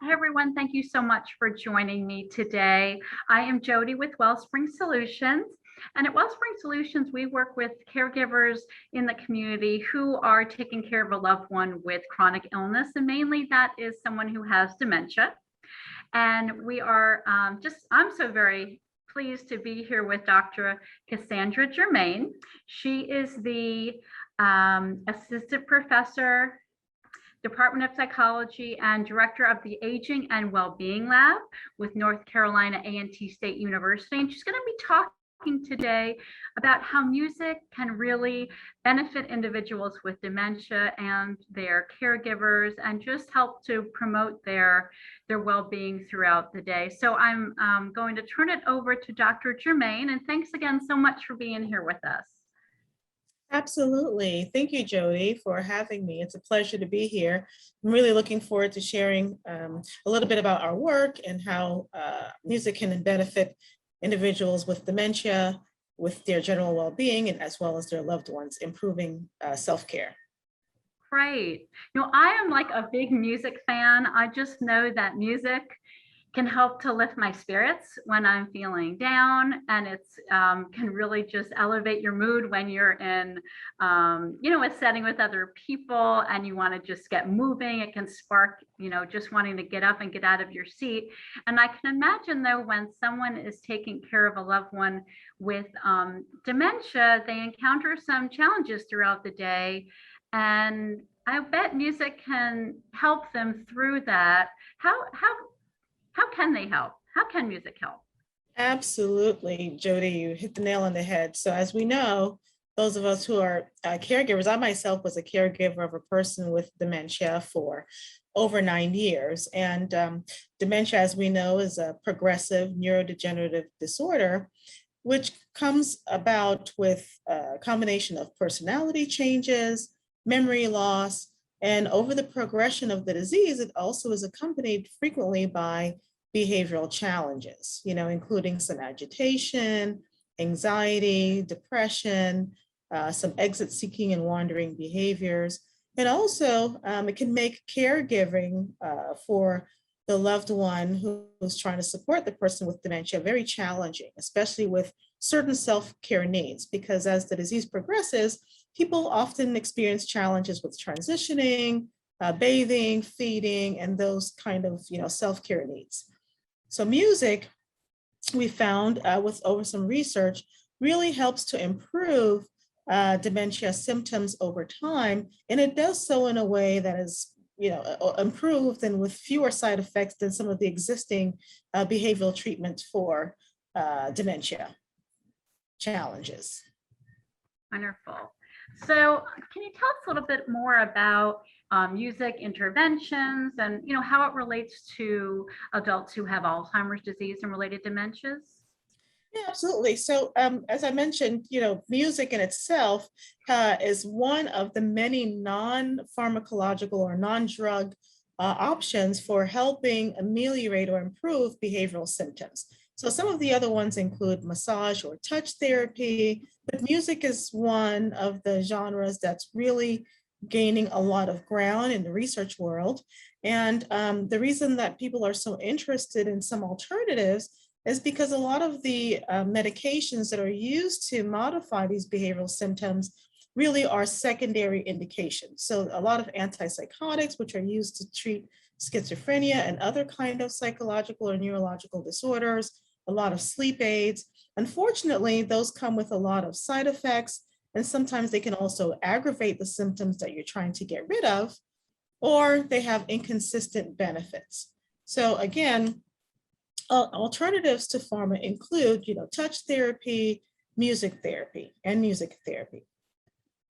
Hi, everyone. Thank you so much for joining me today. I am Jody with Wellspring Solutions. And at Wellspring Solutions, we work with caregivers in the community who are taking care of a loved one with chronic illness. And mainly that is someone who has dementia. And we are I'm so very pleased to be here with Dr. Cassandra Germain. She is the assistant professor, Department of Psychology, and director of the Aging and Wellbeing Lab with North Carolina A&T State University. And she's going to be talking today about how music can really benefit individuals with dementia and their caregivers and just help to promote their well-being throughout the day. So I'm going to turn it over to Dr. Germain, and thanks again so much for being here with us. Absolutely. Thank you, Jody, for having me. It's a pleasure to be here. I'm really looking forward to sharing a little bit about our work and how music can benefit individuals with dementia, with their general well-being, and as well as their loved ones, improving self-care. Great. I am like a big music fan. I just know that music can help to lift my spirits when I'm feeling down, and it's can really just elevate your mood when you're in a setting with other people and you want to just get moving. It can spark just wanting to get up and get out of your seat. And I can imagine, though, when someone is taking care of a loved one with dementia, they encounter some challenges throughout the day, and I bet music can help them through that. How can they help? How can music help? Absolutely, Jody, you hit the nail on the head. So as we know, those of us who are caregivers, I myself was a caregiver of a person with dementia for over 9 years. And dementia, as we know, is a progressive neurodegenerative disorder, which comes about with a combination of personality changes, memory loss, and over the progression of the disease, it also is accompanied frequently by behavioral challenges, including some agitation, anxiety, depression, some exit seeking and wandering behaviors. And also it can make caregiving for the loved one who's trying to support the person with dementia very challenging, especially with certain self-care needs, because as the disease progresses, people often experience challenges with transitioning, bathing, feeding, and those kind of self-care needs. So music, we found with over some research, really helps to improve dementia symptoms over time, and it does so in a way that is improved and with fewer side effects than some of the existing behavioral treatments for dementia challenges. Wonderful. So can you tell us a little bit more about music interventions and how it relates to adults who have Alzheimer's disease and related dementias? Yeah, absolutely. So as I mentioned, music in itself is one of the many non-pharmacological or non-drug options for helping ameliorate or improve behavioral symptoms. So some of the other ones include massage or touch therapy, but music is one of the genres that's really gaining a lot of ground in the research world. And the reason that people are so interested in some alternatives is because a lot of the medications that are used to modify these behavioral symptoms really are secondary indications. So a lot of antipsychotics, which are used to treat schizophrenia and other kind of psychological or neurological disorders, a lot of sleep aids. Unfortunately, those come with a lot of side effects, and sometimes they can also aggravate the symptoms that you're trying to get rid of, or they have inconsistent benefits. So again, alternatives to pharma include, touch therapy, music therapy, and music therapy.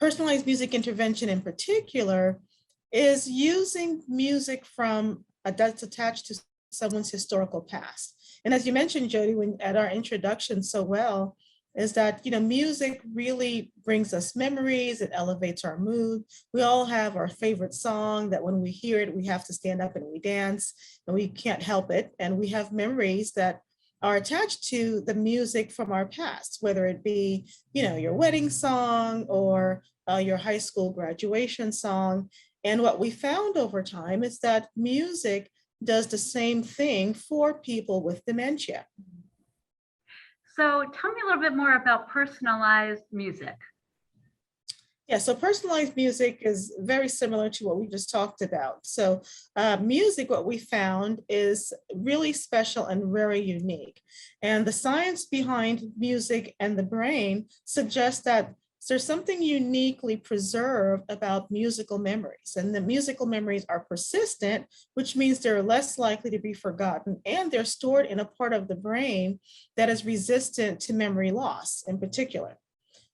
Personalized music intervention in particular is using music that's attached to someone's historical past. And as you mentioned, Jody, at our introduction so well, is that music really brings us memories, it elevates our mood. We all have our favorite song that when we hear it, we have to stand up and we dance, and we can't help it. And we have memories that are attached to the music from our past, whether it be, your wedding song or your high school graduation song. And what we found over time is that music does the same thing for people with dementia. So tell me a little bit more about personalized music. Yeah, so personalized music is very similar to what we just talked about. So music, what we found is really special and very unique. And the science behind music and the brain suggests that there's something uniquely preserved about musical memories. And the musical memories are persistent, which means they're less likely to be forgotten, and they're stored in a part of the brain that is resistant to memory loss in particular.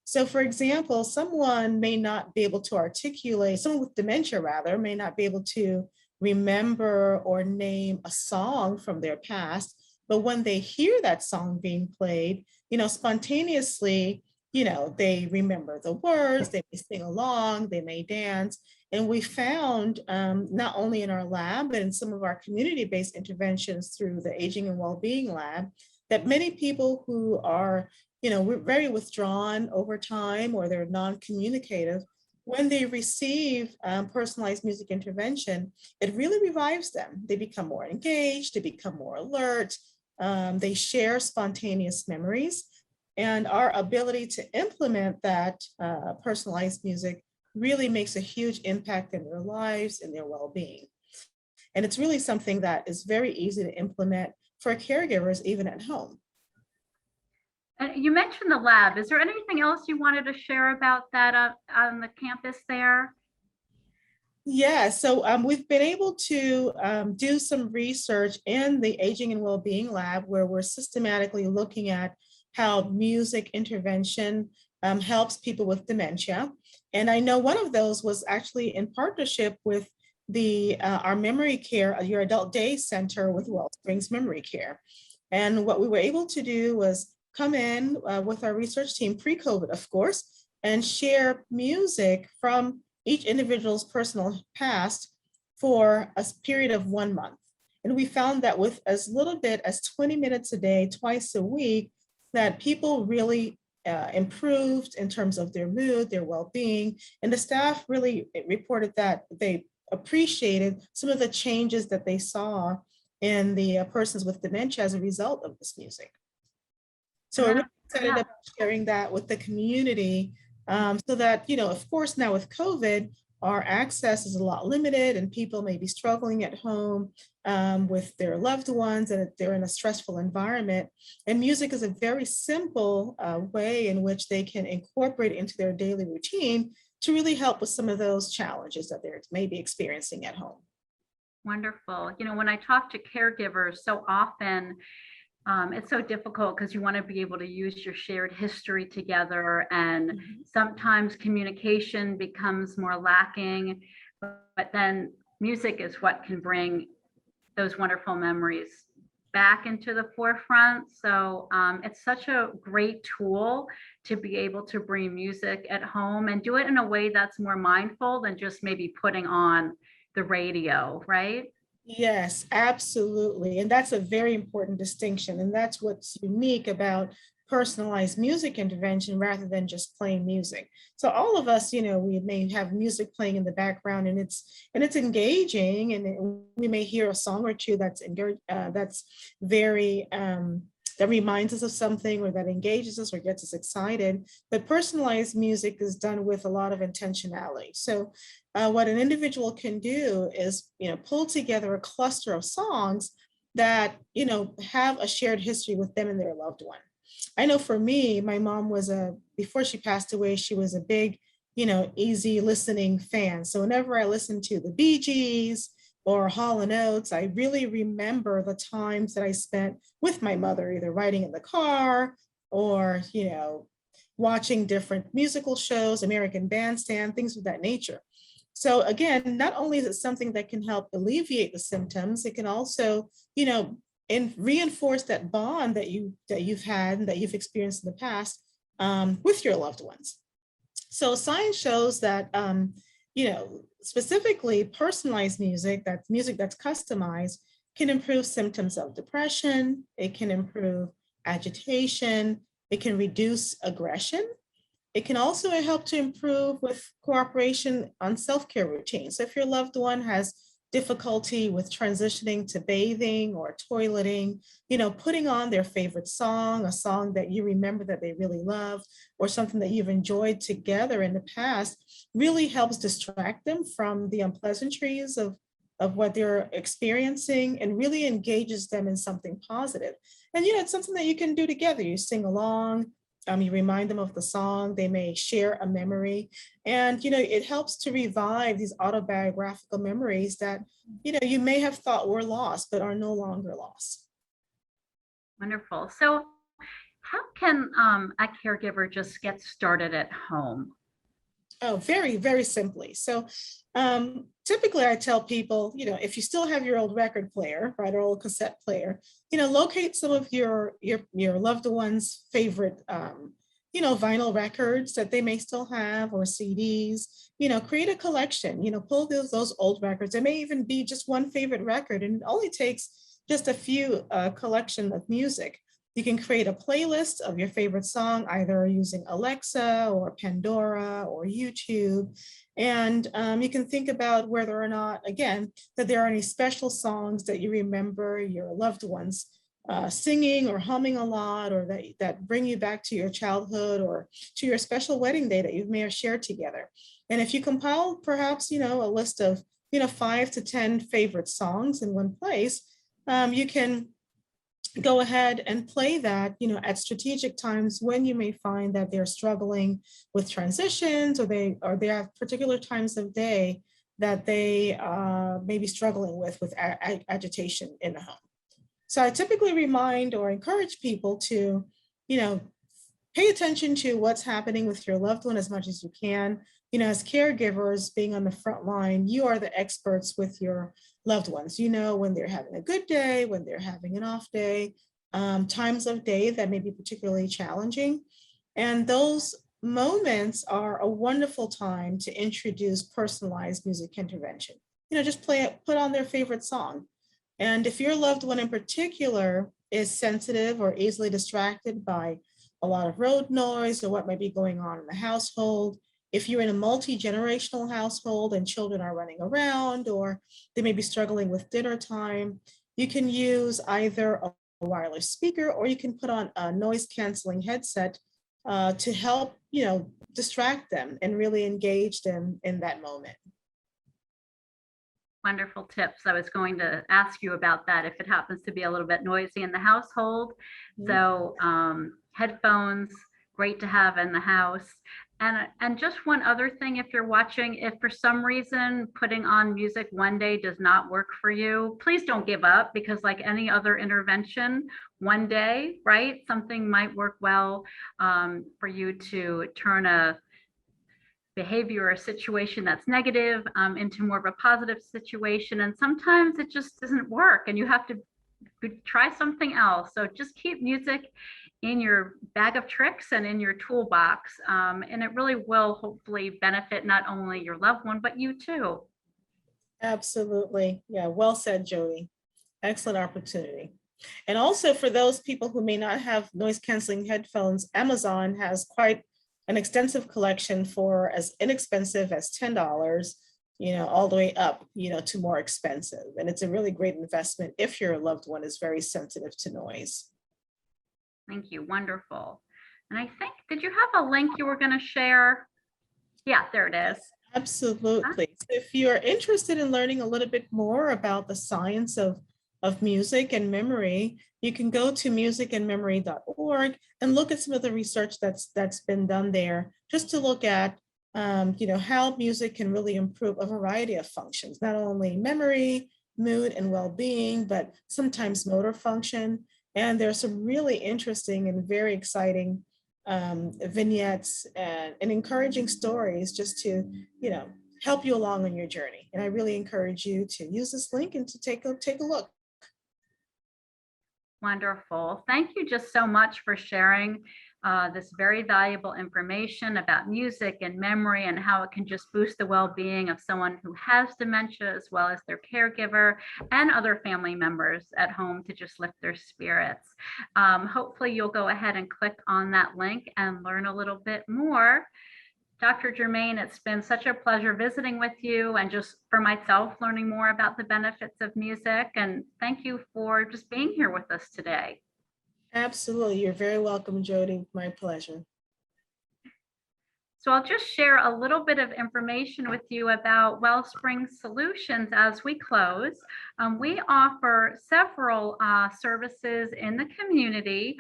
So for example, someone may not be able to articulate, someone with dementia rather, may not be able to remember or name a song from their past, but when they hear that song being played, spontaneously, they remember the words, they may sing along, they may dance. And we found not only in our lab, but in some of our community-based interventions through the Aging and Wellbeing Lab, that many people who are we're very withdrawn over time, or they're non-communicative, when they receive personalized music intervention, it really revives them. They become more engaged, they become more alert, they share spontaneous memories, and our ability to implement that personalized music really makes a huge impact in their lives and their well-being. And it's really something that is very easy to implement for caregivers, even at home. And you mentioned the lab. Is there anything else you wanted to share about that on the campus there? Yeah, so we've been able to do some research in the Aging and Wellbeing Lab, where we're systematically looking at how music intervention helps people with dementia. And I know one of those was actually in partnership with our memory care, your adult day center with Wellsprings Memory Care. And what we were able to do was come in with our research team, pre-COVID, of course, and share music from each individual's personal past for a period of 1 month. And we found that with as little bit as 20 minutes a day, twice a week, that people really improved in terms of their mood, their well-being, and the staff really reported that they appreciated some of the changes that they saw in the persons with dementia as a result of this music. So we're really excited about sharing that with the community, so that, of course, now with COVID, our access is a lot limited and people may be struggling at home with their loved ones, and they're in a stressful environment. And music is a very simple way in which they can incorporate into their daily routine to really help with some of those challenges that they may be experiencing at home. Wonderful. When I talk to caregivers, so often it's so difficult because you want to be able to use your shared history together, and sometimes communication becomes more lacking, but then music is what can bring those wonderful memories back into the forefront. So it's such a great tool to be able to bring music at home and do it in a way that's more mindful than just maybe putting on the radio, right? Yes, absolutely. And that's a very important distinction. And that's what's unique about personalized music intervention rather than just playing music. So all of us, we may have music playing in the background, and it's engaging, and we may hear a song or two that's very that reminds us of something, or that engages us or gets us excited. But personalized music is done with a lot of intentionality. So what an individual can do is, pull together a cluster of songs that, have a shared history with them and their loved one. I know for me, my mom before she passed away, she was a big, easy listening fan. So whenever I listened to the Bee Gees or Hall & Oates, I really remember the times that I spent with my mother, either riding in the car or, watching different musical shows, American Bandstand, things of that nature. So again, not only is it something that can help alleviate the symptoms, it can also, and reinforce that bond that you've had and that you've experienced in the past with your loved ones. So science shows that, specifically personalized music, that's music that's customized, can improve symptoms of depression. It can improve agitation. It can reduce aggression. It can also help to improve with cooperation on self-care routines. So if your loved one has difficulty with transitioning to bathing or toileting, putting on their favorite song, a song that you remember that they really love, or something that you've enjoyed together in the past, really helps distract them from the unpleasantries of what they're experiencing, and really engages them in something positive. And it's something that you can do together. You sing along, you remind them of the song, they may share a memory, and it helps to revive these autobiographical memories that you may have thought were lost but are no longer lost. Wonderful. So how can a caregiver just get started at home? Oh, very, very simply. So typically I tell people, if you still have your old record player, right, or old cassette player, locate some of your loved ones' favorite, vinyl records that they may still have, or CDs, create a collection, pull those old records. It may even be just one favorite record, and it only takes just a few collection of music. You can create a playlist of your favorite song, either using Alexa or Pandora or YouTube. And you can think about whether or not, again, that there are any special songs that you remember your loved ones singing or humming a lot, or that bring you back to your childhood or to your special wedding day that you may have shared together. And if you compile perhaps, a list of, 5 to 10 favorite songs in one place, you can go ahead and play that, at strategic times when you may find that they're struggling with transitions, or they have particular times of day that they may be struggling with agitation in the home. So I typically remind or encourage people to, pay attention to what's happening with your loved one as much as you can. As caregivers, being on the front line, you are the experts with your loved ones. When they're having a good day, when they're having an off day, times of day that may be particularly challenging. And those moments are a wonderful time to introduce personalized music intervention. Just put on their favorite song. And if your loved one in particular is sensitive or easily distracted by a lot of road noise or what might be going on in the household, if you're in a multi-generational household and children are running around, or they may be struggling with dinner time, you can use either a wireless speaker, or you can put on a noise canceling headset to help, distract them and really engage them in that moment. Wonderful tips. I was going to ask you about that if it happens to be a little bit noisy in the household. So headphones, great to have in the house. And just one other thing, if you're watching, if for some reason putting on music one day does not work for you, please don't give up, because like any other intervention, one day, right, something might work well for you to turn a behavior or a situation that's negative into more of a positive situation. And sometimes it just doesn't work and you have to try something else. So just keep music in your bag of tricks and in your toolbox. And it really will hopefully benefit not only your loved one, but you too. Absolutely. Yeah, well said, Jody. Excellent opportunity. And also for those people who may not have noise canceling headphones, Amazon has quite an extensive collection for as inexpensive as $10, all the way up, to more expensive. And it's a really great investment if your loved one is very sensitive to noise. Thank you. Wonderful. And I think, did you have a link you were going to share? Yeah, there it is. Absolutely. So if you're interested in learning a little bit more about the science of music and memory, you can go to musicandmemory.org and look at some of the research that's been done there, just to look at how music can really improve a variety of functions, not only memory, mood, and well-being, but sometimes motor function. And there's some really interesting and very exciting vignettes and encouraging stories just to, help you along on your journey. And I really encourage you to use this link and to take a look. Wonderful. Thank you just so much for sharing this very valuable information about music and memory and how it can just boost the well-being of someone who has dementia, as well as their caregiver and other family members at home, to just lift their spirits. Hopefully you'll go ahead and click on that link and learn a little bit more. Dr. Germain, it's been such a pleasure visiting with you and just for myself learning more about the benefits of music. And thank you for just being here with us today. Absolutely. You're very welcome, Jody. My pleasure. So I'll just share a little bit of information with you about Wellspring Solutions as we close. We offer several services in the community.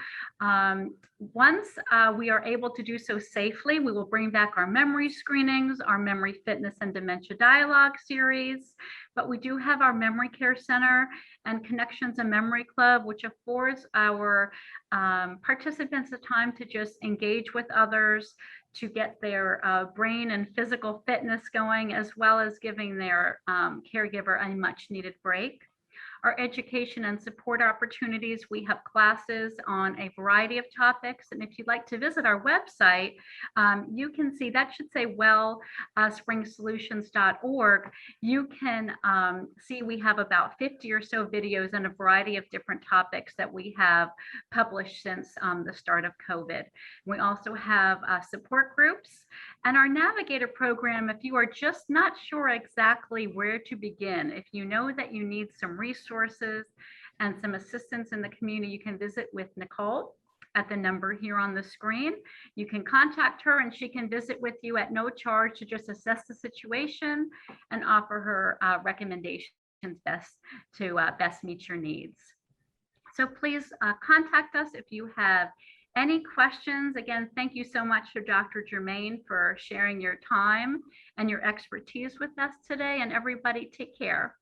Once we are able to do so safely, we will bring back our memory screenings, our memory fitness and dementia dialogue series, but we do have our memory care center and Connections and Memory Club, which affords our participants the time to just engage with others, to get their brain and physical fitness going, as well as giving their caregiver a much needed break. Our education and support opportunities, we have classes on a variety of topics. And if you'd like to visit our website, you can see, that should say wellspringsolutions.org. You can see we have about 50 or so videos and a variety of different topics that we have published since the start of COVID. We also have support groups and our Navigator program. If you are just not sure exactly where to begin, if you know that you need some resources and some assistance in the community, you can visit with Nicole at the number here on the screen. You can contact her and she can visit with you at no charge to just assess the situation and offer her recommendations best meet your needs. So please contact us if you have any questions. Again, thank you so much to Dr. Germain for sharing your time and your expertise with us today. And everybody, take care.